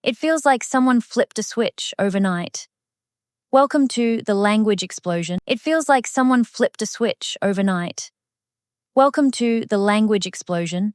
It feels like someone flipped a switch overnight. Welcome to the language explosion. It feels like someone flipped a switch overnight. Welcome to the language explosion.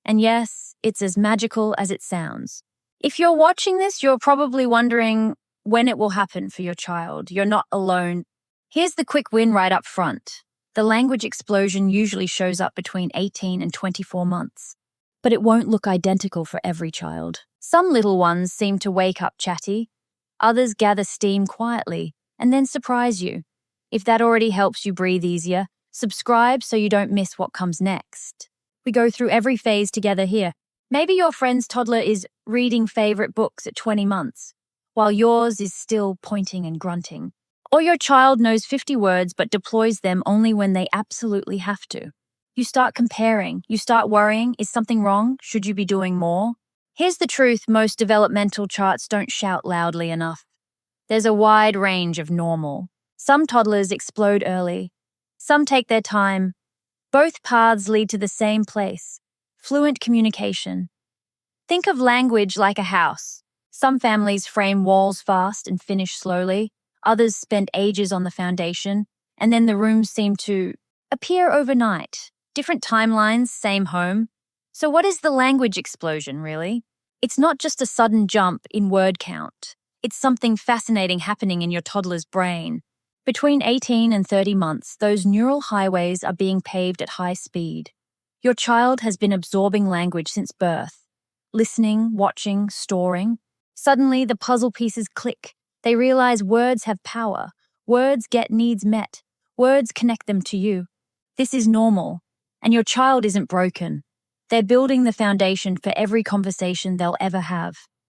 And yes, it's as magical as it sounds. If you're watching this, you're probably wondering when it will happen for your child. You're not alone. Here's the quick win right up front. The language explosion usually shows up between 18 and 24 months. But it won't look identical for every child. Some little ones seem to wake up chatty. Others gather steam quietly and then surprise you. If that already helps you breathe easier, subscribe so you don't miss what comes next. We go through every phase together here. Maybe your friend's toddler is reading favorite books at 20 months, while yours is still pointing and grunting. Or your child knows 50 words but deploys them only when they absolutely have to. You start comparing. You start worrying. Is something wrong? Should you be doing more? Here's the truth: most developmental charts don't shout loudly enough. There's a wide range of normal. Some toddlers explode early. Some take their time. Both paths lead to the same place: fluent communication. Think of language like a house. Some families frame walls fast and finish slowly. Others spend ages on the foundation, and then the rooms seem to appear overnight. Different timelines, same home. So what is the language explosion, really? It's not just a sudden jump in word count. It's something fascinating happening in your toddler's brain. Between 18 and 30 months, those neural highways are being paved at high speed. Your child has been absorbing language since birth. Listening, watching, storing. Suddenly, the puzzle pieces click. They realize words have power. Words get needs met. Words connect them to you. This is normal, and your child isn't broken. They're building the foundation for every conversation they'll ever have.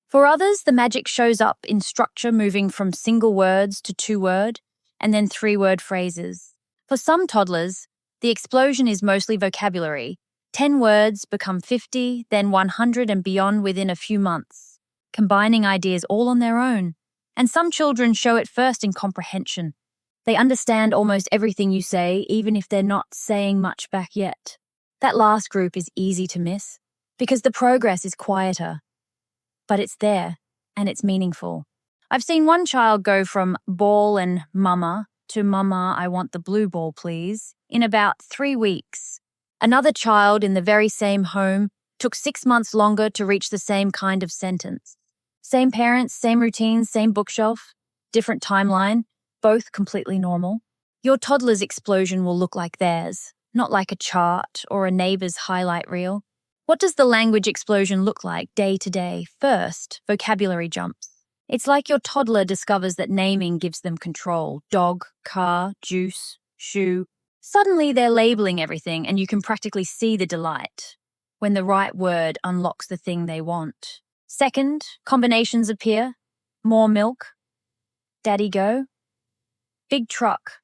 For others, the magic shows up in structure, moving from single words to 2-word, and then 3-word phrases. For some toddlers, the explosion is mostly vocabulary. 10 words become 50, then 100 and beyond within a few months, combining ideas all on their own. And some children show it first in comprehension. They understand almost everything you say, even if they're not saying much back yet. That last group is easy to miss because the progress is quieter. But it's there, and it's meaningful. I've seen one child go from ball and mama to mama, I want the blue ball, please, in about 3 weeks. Another child in the very same home took 6 months longer to reach the same kind of sentence. Same parents, same routines, same bookshelf, different timeline, both completely normal. Your toddler's explosion will look like theirs, not like a chart or a neighbor's highlight reel. What does the language explosion look like day to day? First, vocabulary jumps. It's like your toddler discovers that naming gives them control. Dog, car, juice, shoe. Suddenly they're labeling everything, and you can practically see the delight when the right word unlocks the thing they want. Second, combinations appear. More milk. Daddy go. Big truck.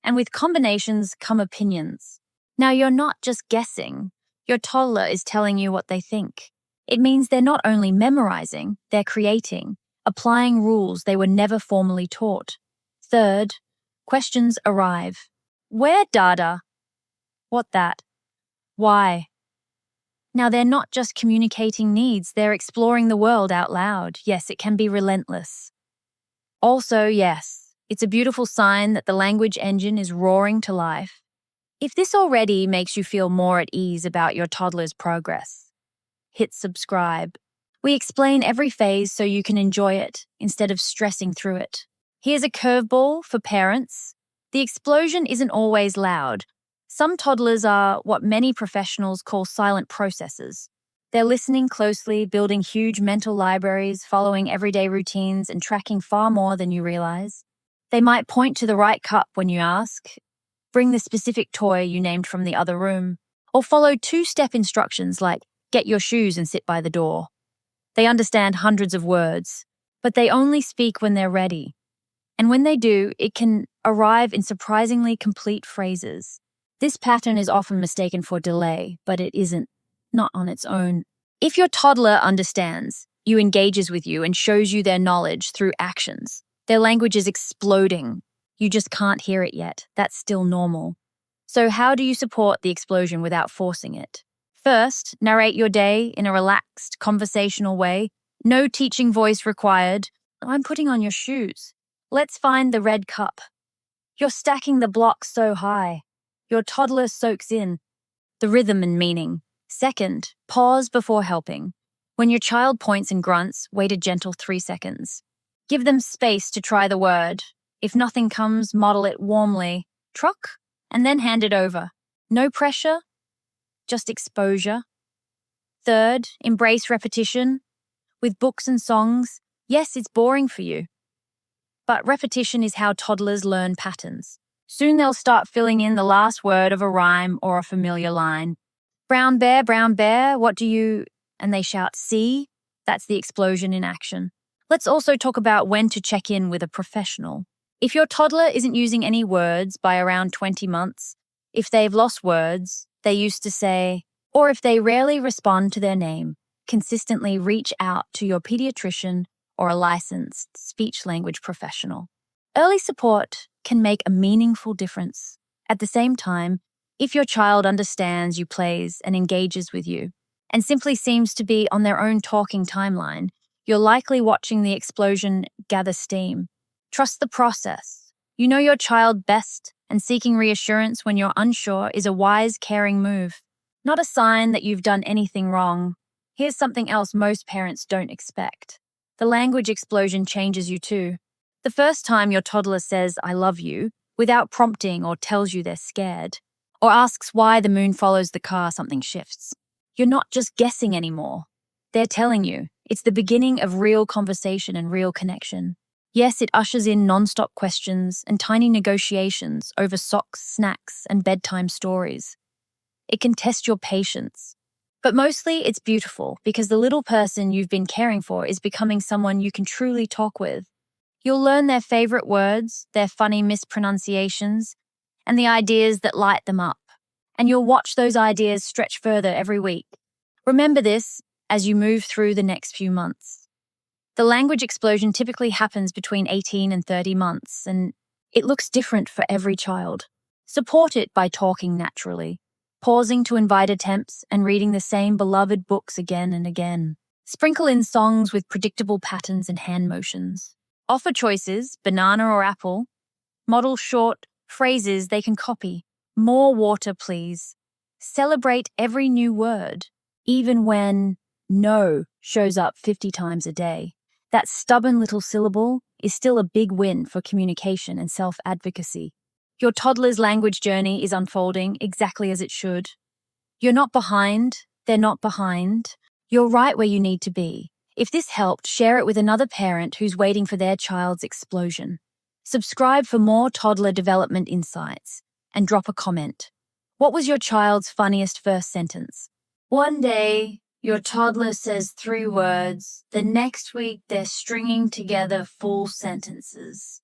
And with combinations come opinions. Now you're not just guessing. Your toddler is telling you what they think. It means they're not only memorizing, they're creating, applying rules they were never formally taught. Third, questions arrive. Where dada? What that? Why? Now they're not just communicating needs, they're exploring the world out loud. Yes, it can be relentless. Also, yes, it's a beautiful sign that the language engine is roaring to life. If this already makes you feel more at ease about your toddler's progress, hit subscribe. We explain every phase so you can enjoy it instead of stressing through it. Here's a curveball for parents. The explosion isn't always loud. Some toddlers are what many professionals call silent processors. They're listening closely, building huge mental libraries, following everyday routines, and tracking far more than you realize. They might point to the right cup when you ask, bring the specific toy you named from the other room, or follow 2-step instructions like get your shoes and sit by the door. They understand hundreds of words, but they only speak when they're ready. And when they do, it can arrive in surprisingly complete phrases. This pattern is often mistaken for delay, but it isn't, not on its own. If your toddler understands, you engages with you and shows you their knowledge through actions, their language is exploding. You just can't hear it yet. That's still normal. So how do you support the explosion without forcing it? First, narrate your day in a relaxed, conversational way. No teaching voice required. I'm putting on your shoes. Let's find the red cup. You're stacking the blocks so high. Your toddler soaks in the rhythm and meaning. Second, pause before helping. When your child points and grunts, wait a gentle 3 seconds. Give them space to try the word. If nothing comes, model it warmly. Truck, and then hand it over. No pressure, just exposure. Third, embrace repetition. With books and songs, yes, it's boring for you. But repetition is how toddlers learn patterns. Soon they'll start filling in the last word of a rhyme or a familiar line. Brown bear, what do you... And they shout, see? That's the explosion in action. Let's also talk about when to check in with a professional. If your toddler isn't using any words by around 20 months, if they've lost words, they used to say, or if they rarely respond to their name, consistently reach out to your pediatrician or a licensed speech-language professional. Early support can make a meaningful difference. At the same time, if your child understands you, plays, and engages with you, and simply seems to be on their own talking timeline, you're likely watching the explosion gather steam. Trust the process. You know your child best, and seeking reassurance when you're unsure is a wise, caring move, not a sign that you've done anything wrong. Here's something else most parents don't expect. The language explosion changes you too. The first time your toddler says, I love you, without prompting or tells you they're scared, or asks why the moon follows the car, something shifts. You're not just guessing anymore. They're telling you. It's the beginning of real conversation and real connection. Yes, it ushers in non-stop questions and tiny negotiations over socks, snacks, and bedtime stories. It can test your patience. But mostly it's beautiful because the little person you've been caring for is becoming someone you can truly talk with. You'll learn their favorite words, their funny mispronunciations, and the ideas that light them up. And you'll watch those ideas stretch further every week. Remember this as you move through the next few months. The language explosion typically happens between 18 and 30 months, and it looks different for every child. Support it by talking naturally, pausing to invite attempts, and reading the same beloved books again and again. Sprinkle in songs with predictable patterns and hand motions. Offer choices, banana or apple. Model short phrases they can copy. More water, please. Celebrate every new word, even when no shows up 50 times a day. That stubborn little syllable is still a big win for communication and self-advocacy. Your toddler's language journey is unfolding exactly as it should. You're not behind, they're not behind. You're right where you need to be. If this helped, share it with another parent who's waiting for their child's explosion. Subscribe for more toddler development insights and drop a comment. What was your child's funniest first sentence? One day, your toddler says 3 words. The next week, they're stringing together full sentences.